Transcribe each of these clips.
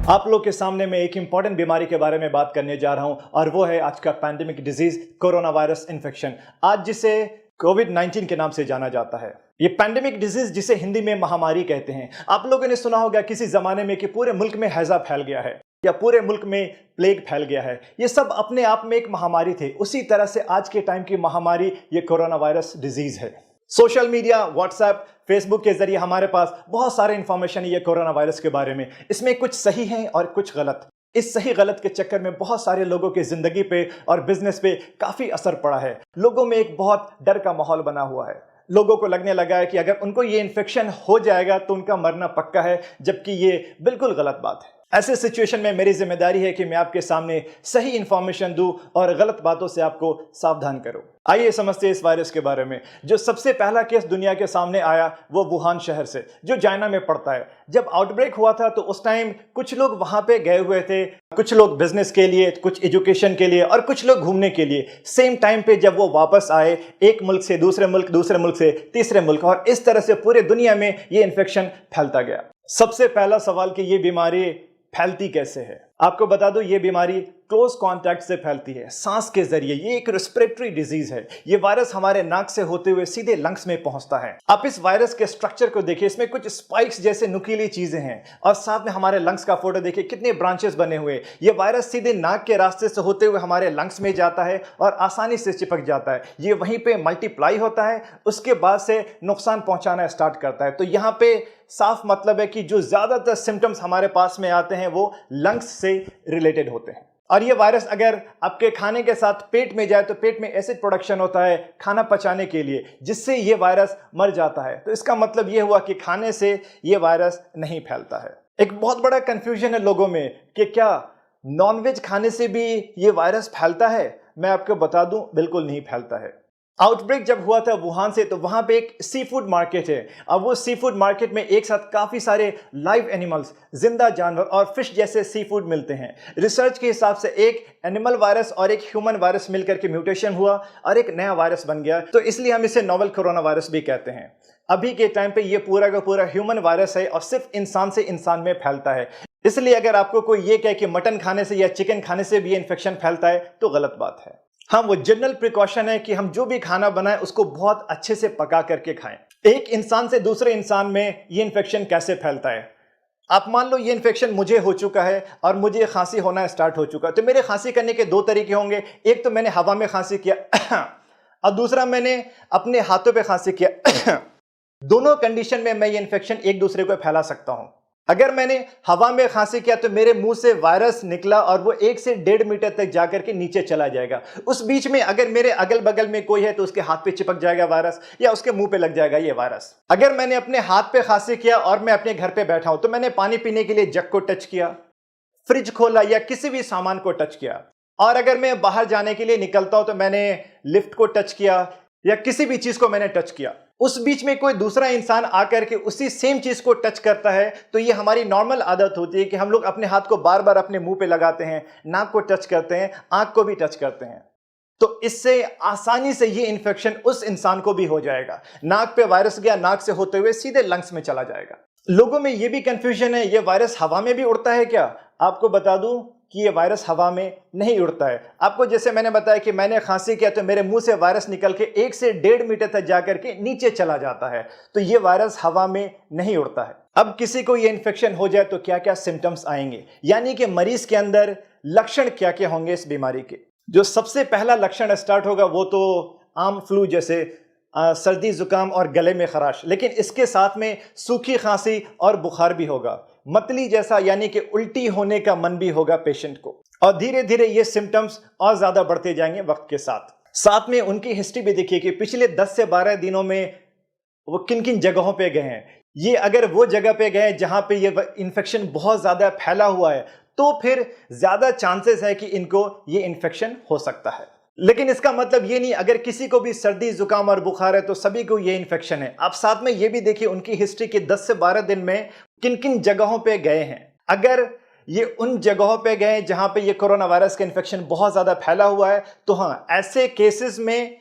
आप लोग के सामने मैं एक इंपॉर्टेंट बीमारी के बारे में बात करने जा रहा हूं और वो है आज का pandemic disease corona virus infection, आज जिसे कोविड-19 के नाम से जाना जाता है। ये पैंडेमिक डिजीज जिसे हिंदी में महामारी कहते हैं। आप लोगों ने सुना होगा किसी जमाने में कि पूरे मुल्क में हैजा फैल गया है या पूरे मुल्क में प्लेग फैल गया है। ये सब अपने आप में एक महामारी थे। उसी तरह से आज के टाइम की महामारी ये कोरोना वायरस डिजीज है। सोशल मीडिया, व्हाट्सएप, फेसबुक के जरिए हमारे पास बहुत सारे इंफॉर्मेशन है ये कोरोना वायरस के बारे में। इसमें कुछ सही है और कुछ गलत। इस सही गलत के चक्कर में बहुत सारे लोगों की जिंदगी पे और बिजनेस पे काफी असर पड़ा है। लोगों में एक बहुत डर का माहौल बना हुआ है। लोगों को लगने लगा है कि अगर उनको ये इन्फेक्शन हो जाएगा तो उनका मरना पक्का है, जबकि ये बिल्कुल गलत बात है। ऐसे सिचुएशन में मेरी जिम्मेदारी है कि मैं आपके सामने सही इंफॉर्मेशन दूं और गलत बातों से आपको सावधान करूं। आइए समझते हैं इस वायरस के बारे में। जो सबसे पहला केस दुनिया के सामने आया वो वुहान शहर से, जो चाइना में पड़ता है। जब आउटब्रेक हुआ था तो उस टाइम कुछ लोग वहां पे गए हुए थे, कुछ लोग बिजनेस के लिए, कुछ एजुकेशन के लिए और कुछ लोग घूमने के लिए। सेम टाइम पे जब वो वापस आए, एक मुल्क से दूसरे मुल्क, दूसरे मुल्क से तीसरे मुल्क, और इस तरह से पूरे दुनिया में ये इन्फेक्शन फैलता गया। सबसे पहला सवाल कि ये बीमारी फैलती कैसे है। आपको बता दो, ये बीमारी क्लोज कांटेक्ट से फैलती है, सांस के जरिए। ये एक रेस्पिरेटरी डिजीज है। ये वायरस हमारे नाक से होते हुए सीधे लंग्स में पहुंचता है। आप इस वायरस के स्ट्रक्चर को देखिए, इसमें कुछ स्पाइक्स जैसे नुकीली चीजें हैं और साथ में हमारे लंग्स का फोटो देखिए, कितने ब्रांचेस बने हुए। ये वायरस सीधे नाक के रास्ते से होते हुए हमारे लंग्स में जाता है और आसानी से चिपक जाता है। ये वहीं पे मल्टीप्लाई होता है, उसके बाद से नुकसान पहुंचाना स्टार्ट करता है। तो यहाँ पे साफ मतलब है कि जो ज्यादातर सिम्टम्स हमारे पास में आते हैं वो लंग्स से रिलेटेड होते हैं। और ये वायरस अगर आपके खाने के साथ पेट में जाए तो पेट में एसिड प्रोडक्शन होता है खाना पचाने के लिए, जिससे ये वायरस मर जाता है। तो इसका मतलब ये हुआ कि खाने से ये वायरस नहीं फैलता है। एक बहुत बड़ा कंफ्यूजन है लोगों में कि क्या नॉनवेज खाने से भी ये वायरस फैलता है। मैं आपको बता दूं, बिल्कुल नहीं फैलता है। आउटब्रेक जब हुआ था वुहान से, तो वहां पे एक सी फूड मार्केट है। अब वो सी फूड मार्केट में एक साथ काफी सारे लाइव एनिमल्स, जिंदा जानवर और फिश जैसे सी फूड मिलते हैं। रिसर्च के हिसाब से एक एनिमल वायरस और एक ह्यूमन वायरस मिलकर के म्यूटेशन हुआ और एक नया वायरस बन गया। तो इसलिए हम इसे नोवेल कोरोना वायरस भी कहते हैं। अभी के टाइम पे ये पूरा का पूरा ह्यूमन वायरस है और सिर्फ इंसान से इंसान में फैलता है। इसलिए अगर आपको कोई ये कहे कि मटन खाने से या चिकन खाने से भी ये इन्फेक्शन फैलता है तो गलत बात है। हाँ, वो जनरल प्रिकॉशन है कि हम जो भी खाना बनाएं उसको बहुत अच्छे से पका करके खाएं। एक इंसान से दूसरे इंसान में ये इन्फेक्शन कैसे फैलता है। आप मान लो ये इन्फेक्शन मुझे हो चुका है और मुझे खांसी होना स्टार्ट हो चुका है, तो मेरे खांसी करने के दो तरीके होंगे। एक तो मैंने हवा में खांसी किया और दूसरा मैंने अपने हाथों पे खांसी किया। दोनों कंडीशन में मैं ये इन्फेक्शन एक दूसरे को फैला सकता हूं। अगर मैंने हवा में खांसी किया तो मेरे मुंह से वायरस निकला और वो 1 से 1.5 मीटर तक जाकर के नीचे चला जाएगा। उस बीच में अगर मेरे अगल बगल में कोई है तो उसके हाथ पे चिपक जाएगा वायरस या उसके मुंह पे लग जाएगा ये वायरस। अगर मैंने अपने हाथ पे खांसी किया और मैं अपने घर पे बैठा हूं तो मैंने पानी पीने के लिए जग को टच किया, फ्रिज खोला या किसी भी सामान को टच किया, और अगर मैं बाहर जाने के लिए निकलता हूं तो मैंने लिफ्ट को टच किया या किसी भी चीज को मैंने टच किया, उस बीच में कोई दूसरा इंसान आकर के उसी सेम चीज को टच करता है, तो ये हमारी नॉर्मल आदत होती है कि हम लोग अपने हाथ को बार बार अपने मुंह पे लगाते हैं, नाक को टच करते हैं, आंख को भी टच करते हैं। तो इससे आसानी से ये इन्फेक्शन उस इंसान को भी हो जाएगा। नाक पे वायरस गया, नाक से होते हुए सीधे लंग्स में चला जाएगा। लोगों में ये भी कंफ्यूजन है, ये वायरस हवा में भी उड़ता है क्या। आपको बता दूं कि ये वायरस हवा में नहीं उड़ता है। आपको जैसे मैंने बताया कि मैंने खांसी किया तो मेरे मुंह से वायरस निकल के 1 से 1.5 मीटर तक जाकर के नीचे चला जाता है। तो ये वायरस हवा में नहीं उड़ता है। अब किसी को ये इन्फेक्शन हो जाए तो क्या क्या सिम्टम्स आएंगे, यानी कि मरीज के अंदर लक्षण क्या क्या होंगे इस बीमारी के। जो सबसे पहला लक्षण स्टार्ट होगा वो तो आम फ्लू जैसे सर्दी जुकाम और गले में खराश, लेकिन इसके साथ में सूखी खांसी और बुखार भी होगा। मतली जैसा यानी कि उल्टी होने का मन भी होगा पेशेंट को, और धीरे धीरे ये सिम्टम्स और ज्यादा बढ़ते जाएंगे वक्त के साथ। साथ में उनकी हिस्ट्री भी देखिए कि पिछले 10 से 12 दिनों में वो किन किन जगहों पे गए हैं। ये अगर वो जगह पे गए जहां पे ये इन्फेक्शन बहुत ज्यादा फैला हुआ है तो फिर ज्यादा चांसेस है कि इनको ये इन्फेक्शन हो सकता है। लेकिन इसका मतलब ये नहीं अगर किसी को भी सर्दी जुकाम और बुखार है तो सभी को ये इन्फेक्शन है। आप साथ में ये भी देखिए उनकी हिस्ट्री के 10 से 12 दिन में किन किन जगहों पे गए हैं। अगर ये उन जगहों पे गए जहां पे ये कोरोना वायरस का इन्फेक्शन बहुत ज्यादा फैला हुआ है तो हाँ, ऐसे केसेस में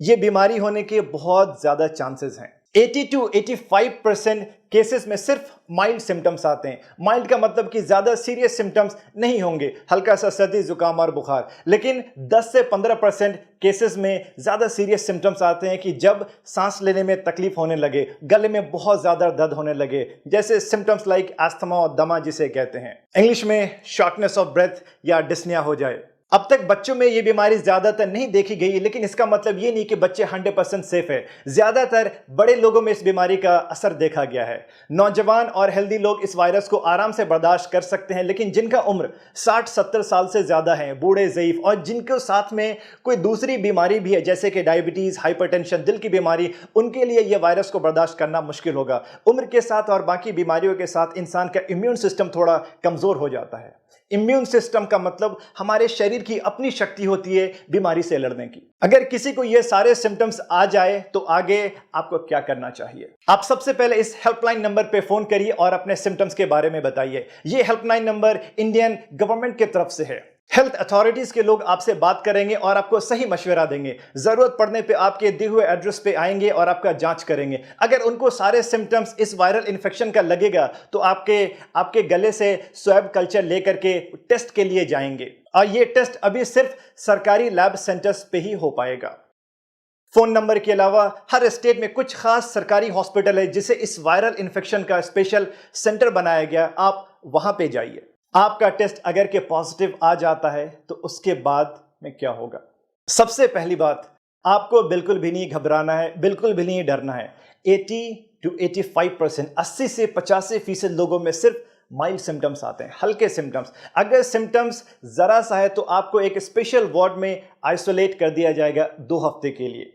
ये बीमारी होने के बहुत ज्यादा चांसेस हैं। 80 to 85% केसेस में सिर्फ माइल्ड सिम्टम्स आते हैं। माइल्ड का मतलब कि ज़्यादा सीरियस सिम्टम्स नहीं होंगे, हल्का सा सर्दी जुकाम और बुखार। लेकिन 10 से 15% केसेस में ज़्यादा सीरियस सिम्टम्स आते हैं कि जब सांस लेने में तकलीफ होने लगे, गले में बहुत ज़्यादा दर्द होने लगे, जैसे सिम्टम्स लाइक अस्थमा और दमा जिसे कहते हैं, इंग्लिश में शॉर्टनेस ऑफ ब्रेथ या डिस्निया हो जाए। अब तक बच्चों में ये बीमारी ज्यादातर नहीं देखी गई, लेकिन इसका मतलब ये नहीं कि बच्चे 100% सेफ है। ज्यादातर बड़े लोगों में इस बीमारी का असर देखा गया है। नौजवान और हेल्दी लोग इस वायरस को आराम से बर्दाश्त कर सकते हैं, लेकिन जिनका उम्र 60-70 साल से ज्यादा है, बूढ़े, ज़ईफ और जिनको साथ में कोई दूसरी बीमारी भी है जैसे कि डायबिटीज, हाइपरटेंशन, दिल की बीमारी, उनके लिए यह वायरस को बर्दाश्त करना मुश्किल होगा। उम्र के साथ और बाकी बीमारियों के साथ इंसान का इम्यून सिस्टम थोड़ा कमजोर हो जाता है। इम्यून सिस्टम का मतलब हमारे शरीर की अपनी शक्ति होती है बीमारी से लड़ने की। अगर किसी को ये सारे सिम्टम्स आ जाए तो आगे आपको क्या करना चाहिए? आप सबसे पहले इस हेल्पलाइन नंबर पे फोन करिए और अपने सिम्टम्स के बारे में बताइए। ये हेल्पलाइन नंबर इंडियन गवर्नमेंट की तरफ से है। हेल्थ अथॉरिटीज के लोग आपसे बात करेंगे और आपको सही मशवरा देंगे। जरूरत पड़ने पे आपके दिए हुए एड्रेस पे आएंगे और आपका जांच करेंगे। अगर उनको सारे सिम्टम्स इस वायरल इन्फेक्शन का लगेगा तो आपके गले से स्वैब कल्चर लेकर के टेस्ट के लिए जाएंगे, और ये टेस्ट अभी सिर्फ सरकारी लैब सेंटर्स पे ही हो पाएगा। फोन नंबर के अलावा हर स्टेट में कुछ खास सरकारी हॉस्पिटल है जिसे इस वायरल इन्फेक्शन का स्पेशल सेंटर बनाया गया, आप वहां पे जाइए। आपका टेस्ट अगर के पॉजिटिव आ जाता है तो उसके बाद में क्या होगा? सबसे पहली बात, आपको बिल्कुल भी नहीं घबराना है, बिल्कुल भी नहीं डरना है। 80-85%, 80 से 85% लोगों में सिर्फ माइल्ड सिम्टम्स आते हैं, हल्के सिम्टम्स। अगर सिम्टम्स जरा सा है तो आपको एक स्पेशल वार्ड में आइसोलेट कर दिया जाएगा 2 हफ्ते के लिए,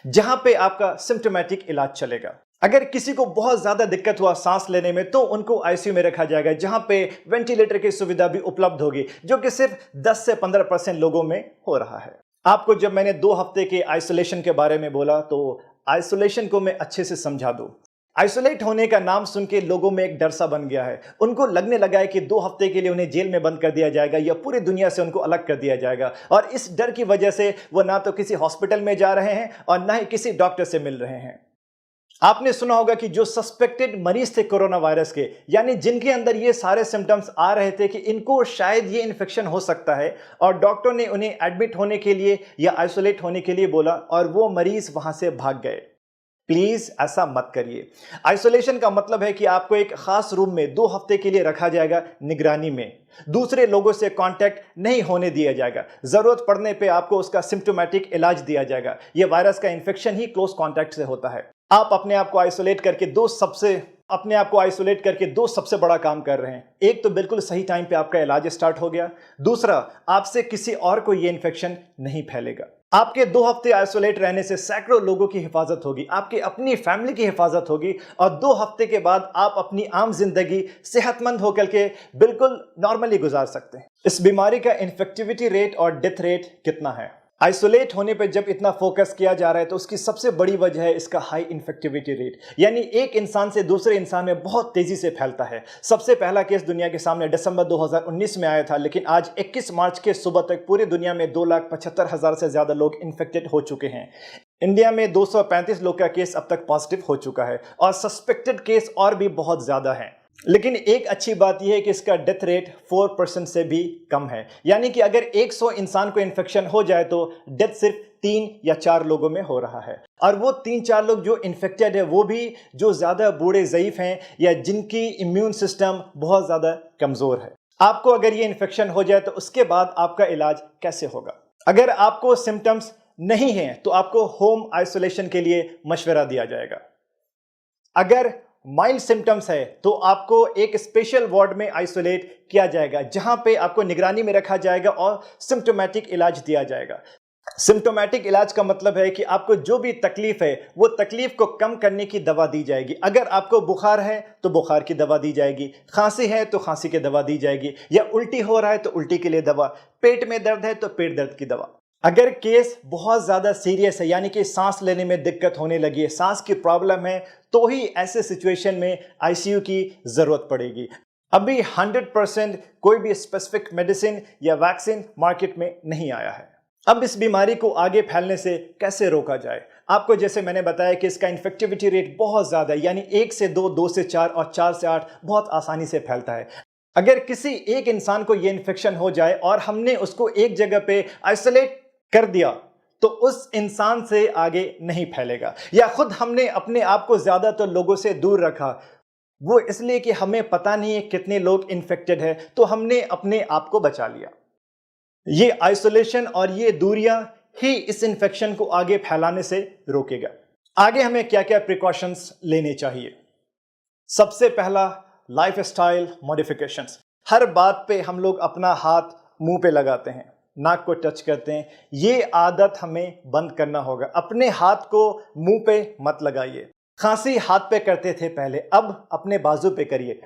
जहां पे आपका सिम्टोमेटिक इलाज चलेगा। अगर किसी को बहुत ज्यादा दिक्कत हुआ सांस लेने में तो उनको आईसीयू में रखा जाएगा, जहां पे वेंटिलेटर की सुविधा भी उपलब्ध होगी, जो कि सिर्फ 10 से 15% लोगों में हो रहा है। आपको जब मैंने 2 हफ्ते के आइसोलेशन के बारे में बोला तो आइसोलेशन को मैं अच्छे से समझा दूं। आइसोलेट होने का नाम सुन के लोगों में एक डर सा बन गया है। उनको लगने लगा है कि 2 हफ्ते के लिए उन्हें जेल में बंद कर दिया जाएगा या पूरी दुनिया से उनको अलग कर दिया जाएगा, और इस डर की वजह से वो ना तो किसी हॉस्पिटल में जा रहे हैं और ना ही किसी डॉक्टर से मिल रहे हैं। आपने सुना होगा कि जो सस्पेक्टेड मरीज थे कोरोना वायरस के, यानी जिनके अंदर ये सारे सिम्टम्स आ रहे थे कि इनको शायद ये इन्फेक्शन हो सकता है, और डॉक्टर ने उन्हें एडमिट होने के लिए या आइसोलेट होने के लिए बोला और वो मरीज वहां से भाग गए। प्लीज ऐसा मत करिए। आइसोलेशन का मतलब है कि आपको एक खास रूम में 2 हफ्ते के लिए रखा जाएगा, निगरानी में। दूसरे लोगों से कांटेक्ट नहीं होने दिया जाएगा। जरूरत पड़ने पे आपको उसका सिम्टोमेटिक इलाज दिया जाएगा। यह वायरस का इन्फेक्शन ही क्लोज कांटेक्ट से होता है। आप अपने आप को आइसोलेट करके दो सबसे बड़ा काम कर रहे हैं। एक तो बिल्कुल सही टाइम पे आपका इलाज स्टार्ट हो गया, दूसरा आपसे किसी और को ये इन्फेक्शन नहीं फैलेगा। आपके 2 हफ्ते आइसोलेट रहने से सैकड़ों लोगों की हिफाजत होगी, आपकी अपनी फैमिली की हिफाजत होगी, और 2 हफ्ते के बाद आप अपनी आम जिंदगी सेहतमंद होकर के बिल्कुल नॉर्मली गुजार सकते हैं। इस बीमारी का इन्फेक्टिविटी रेट और डेथ रेट कितना है? आइसोलेट होने पे जब इतना फोकस किया जा रहा है तो उसकी सबसे बड़ी वजह है इसका हाई इन्फेक्टिविटी रेट, यानी एक इंसान से दूसरे इंसान में बहुत तेजी से फैलता है। सबसे पहला केस दुनिया के सामने दिसंबर 2019 में आया था, लेकिन आज 21 मार्च के सुबह तक पूरी दुनिया में 2,75,000 से ज्यादा लोग इन्फेक्टेड हो चुके हैं। इंडिया में 235 लोग का केस अब तक पॉजिटिव हो चुका है, और सस्पेक्टेड केस और भी बहुत ज्यादा हैं। लेकिन एक अच्छी बात यह है कि इसका डेथ रेट 4% से भी कम है, यानी कि अगर 100 इंसान को इन्फेक्शन हो जाए तो डेथ सिर्फ 3 या 4 लोगों में हो रहा है। और वो 3-4 लोग जो इन्फेक्टेड है वो भी जो ज्यादा बूढ़े, ज़ईफ हैं या जिनकी इम्यून सिस्टम बहुत ज्यादा कमजोर है। आपको अगर ये इन्फेक्शन हो जाए तो उसके बाद आपका इलाज कैसे होगा? अगर आपको सिम्टम्स नहीं है तो आपको होम आइसोलेशन के लिए मशवरा दिया जाएगा। अगर माइल्ड सिम्टम्स है तो आपको एक स्पेशल वार्ड में आइसोलेट किया जाएगा, जहां पे आपको निगरानी में रखा जाएगा और सिम्टोमेटिक इलाज दिया जाएगा। सिम्टोमेटिक इलाज का मतलब है कि आपको जो भी तकलीफ है वो तकलीफ को कम करने की दवा दी जाएगी। अगर आपको बुखार है तो बुखार की दवा दी जाएगी, खांसी है तो खांसी की दवा दी जाएगी, या उल्टी हो रहा है तो उल्टी के लिए दवा, पेट में दर्द है तो पेट दर्द की दवा। अगर केस बहुत ज्यादा सीरियस है, यानी कि सांस लेने में दिक्कत होने लगी है, सांस की प्रॉब्लम है, तो ही ऐसे सिचुएशन में आईसीयू की जरूरत पड़ेगी। अभी 100% कोई भी स्पेसिफिक मेडिसिन या वैक्सीन मार्केट में नहीं आया है। अब इस बीमारी को आगे फैलने से कैसे रोका जाए? आपको जैसे मैंने बताया कि इसका इन्फेक्टिविटी रेट बहुत ज़्यादा है, यानी 1 से 2, 2 से 4 और 4 से 8 बहुत आसानी से फैलता है। अगर किसी एक इंसान को ये इन्फेक्शन हो जाए और हमने उसको एक जगह पे आइसोलेट कर दिया तो उस इंसान से आगे नहीं फैलेगा, या खुद हमने अपने आप को ज़्यादातर लोगों से दूर रखा, वो इसलिए कि हमें पता नहीं है कितने लोग इन्फेक्टेड है, तो हमने अपने आप को बचा लिया। ये आइसोलेशन और ये दूरियां ही इस इन्फेक्शन को आगे फैलाने से रोकेगा। आगे हमें क्या क्या प्रिकॉशंस लेने चाहिए? सबसे पहला, लाइफस्टाइल मॉडिफिकेशंस। हर बात पे हम लोग अपना हाथ मुंह पे लगाते हैं, नाक को टच करते हैं, ये आदत हमें बंद करना होगा। अपने हाथ को मुंह पे मत लगाइए। खांसी हाथ पे करते थे पहले, अब अपने बाजू पे करिए।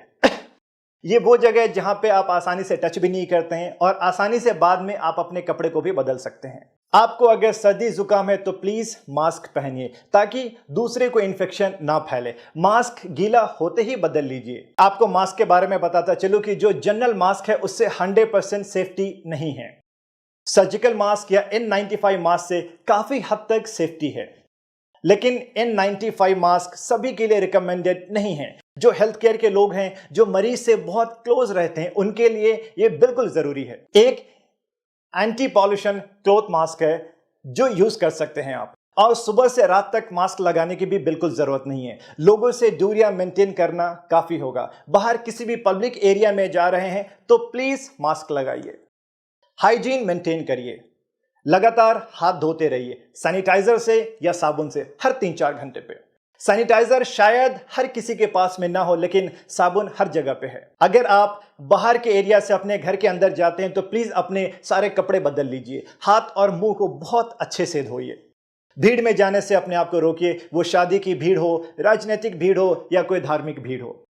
ये वो जगह है जहां पे आप आसानी से टच भी नहीं करते हैं और आसानी से बाद में आप अपने कपड़े को भी बदल सकते हैं। आपको अगर सर्दी जुकाम है तो प्लीज मास्क पहनिए ताकि दूसरे को इन्फेक्शन ना फैले। मास्क गीला होते ही बदल लीजिए। आपको मास्क के बारे में बताता चलूं कि जो जनरल मास्क है उससे 100% सेफ्टी नहीं है। सर्जिकल मास्क या N95 मास्क से काफी हद तक सेफ्टी है, लेकिन N95 मास्क सभी के लिए रिकमेंडेड नहीं है। जो हेल्थ केयर के लोग हैं, जो मरीज से बहुत क्लोज रहते हैं, उनके लिए ये बिल्कुल जरूरी है। एक एंटी पॉल्यूशन क्लॉथ मास्क है जो यूज कर सकते हैं आप, और सुबह से रात तक मास्क लगाने की भी बिल्कुल जरूरत नहीं है। लोगों से दूरियां मेंटेन करना काफी होगा। बाहर किसी भी पब्लिक एरिया में जा रहे हैं तो प्लीज मास्क लगाइए। हाइजीन मेंटेन करिए, लगातार हाथ धोते रहिए सैनिटाइजर से या साबुन से हर 3-4 घंटे पे। सैनिटाइजर शायद हर किसी के पास में ना हो, लेकिन साबुन हर जगह पे है। अगर आप बाहर के एरिया से अपने घर के अंदर जाते हैं तो प्लीज अपने सारे कपड़े बदल लीजिए। हाथ और मुंह को बहुत अच्छे से धोइए। भीड़ में जाने से अपने आप को रोकिए, वो शादी की भीड़ हो, राजनीतिक भीड़ हो या कोई धार्मिक भीड़ हो।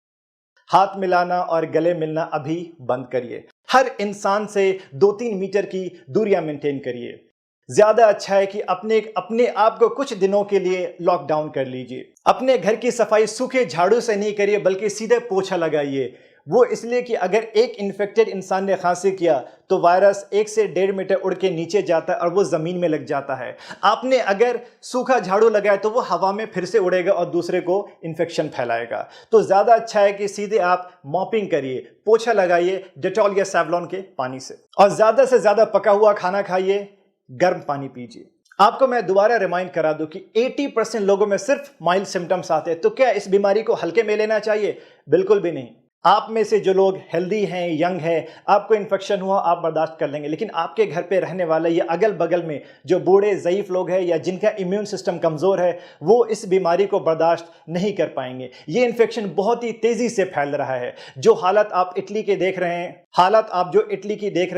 हाथ मिलाना और गले मिलना अभी बंद करिए। हर इंसान से 2-3 मीटर की दूरियां मेंटेन करिए। ज्यादा अच्छा है कि अपने आप को कुछ दिनों के लिए लॉकडाउन कर लीजिए। अपने घर की सफाई सूखे झाड़ू से नहीं करिए, बल्कि सीधे पोछा लगाइए। वो इसलिए कि अगर एक इन्फेक्टेड इंसान ने खांसी किया तो वायरस 1 से 1.5 मीटर उड़ के नीचे जाता है और वो जमीन में लग जाता है। आपने अगर सूखा झाड़ू लगाया तो वो हवा में फिर से उड़ेगा और दूसरे को इन्फेक्शन फैलाएगा। तो ज्यादा अच्छा है कि सीधे आप मॉपिंग करिए, पोछा लगाइए डेटॉल या सेवलॉन के पानी से, और ज्यादा से ज्यादा पका हुआ खाना खाइए, गर्म पानी पीजिए। आपको मैं दोबारा रिमाइंड करा दूं कि 80% लोगों में सिर्फ माइल्ड सिम्टम्स आते हैं, तो क्या इस बीमारी को हल्के में लेना चाहिए? बिल्कुल भी नहीं। आप में से जो लोग हेल्दी हैं, यंग हैं, आपको इन्फेक्शन हुआ आप बर्दाश्त कर लेंगे, लेकिन आपके घर पे रहने वाले या अगल बगल में जो बूढ़े ज़ईफ लोग हैं या जिनका इम्यून सिस्टम कमज़ोर है, वो इस बीमारी को बर्दाश्त नहीं कर पाएंगे। ये इन्फेक्शन बहुत ही तेज़ी से फैल रहा है। जो हालत आप इटली के देख रहे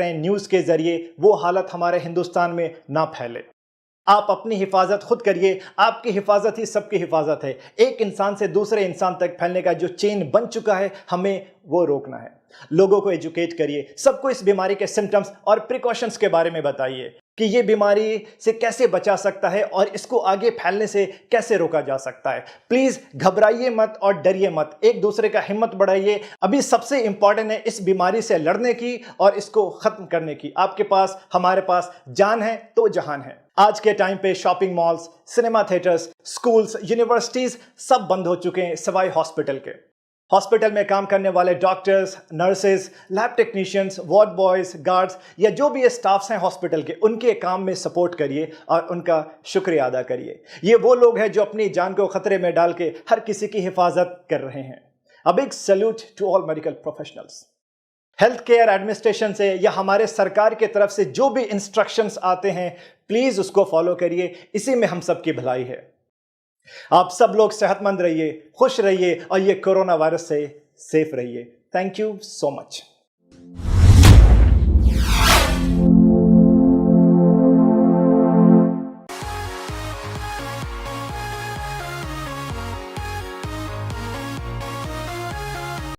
हैं, न्यूज़ के ज़रिए, वो हालत हमारे हिंदुस्तान में ना फैले। आप अपनी हिफाजत खुद करिए। आपकी हिफाजत ही सबकी हिफाजत है। एक इंसान से दूसरे इंसान तक फैलने का जो चेन बन चुका है, हमें वो रोकना है। लोगों को एजुकेट करिए, सबको इस बीमारी के सिम्टम्स और प्रिकॉशंस के बारे में बताइए कि ये बीमारी से कैसे बचा सकता है और इसको आगे फैलने से कैसे रोका जा सकता है। प्लीज घबराइए मत और डरिए मत, एक दूसरे का हिम्मत बढ़ाइए। अभी सबसे इंपॉर्टेंट है इस बीमारी से लड़ने की और इसको खत्म करने की। आपके पास, हमारे पास जान है तो जहान है। आज के टाइम पे shopping malls, cinema theatres, schools, universities सब बंद हो चुके हैं सिवाय हॉस्पिटल के। हॉस्पिटल में काम करने वाले doctors, nurses, lab technicians, ward boys, guards या जो भी स्टाफ्स हैं हॉस्पिटल के, उनके काम में सपोर्ट करिए और उनका शुक्रिया अदा करिए। ये वो लोग हैं जो अपनी जान को खतरे में डाल के हर किसी की हिफाजत कर रहे हैं। A big salute to all medical professionals. Health care administration से या हमारे सरकार की तरफ से जो भी इंस्ट्रक्शंस आते हैं, प्लीज उसको फॉलो करिए। इसी में हम सबकी भलाई है। आप सब लोग सेहतमंद रहिए, खुश रहिए और ये कोरोना वायरस से सेफ रहिए। Thank you so much.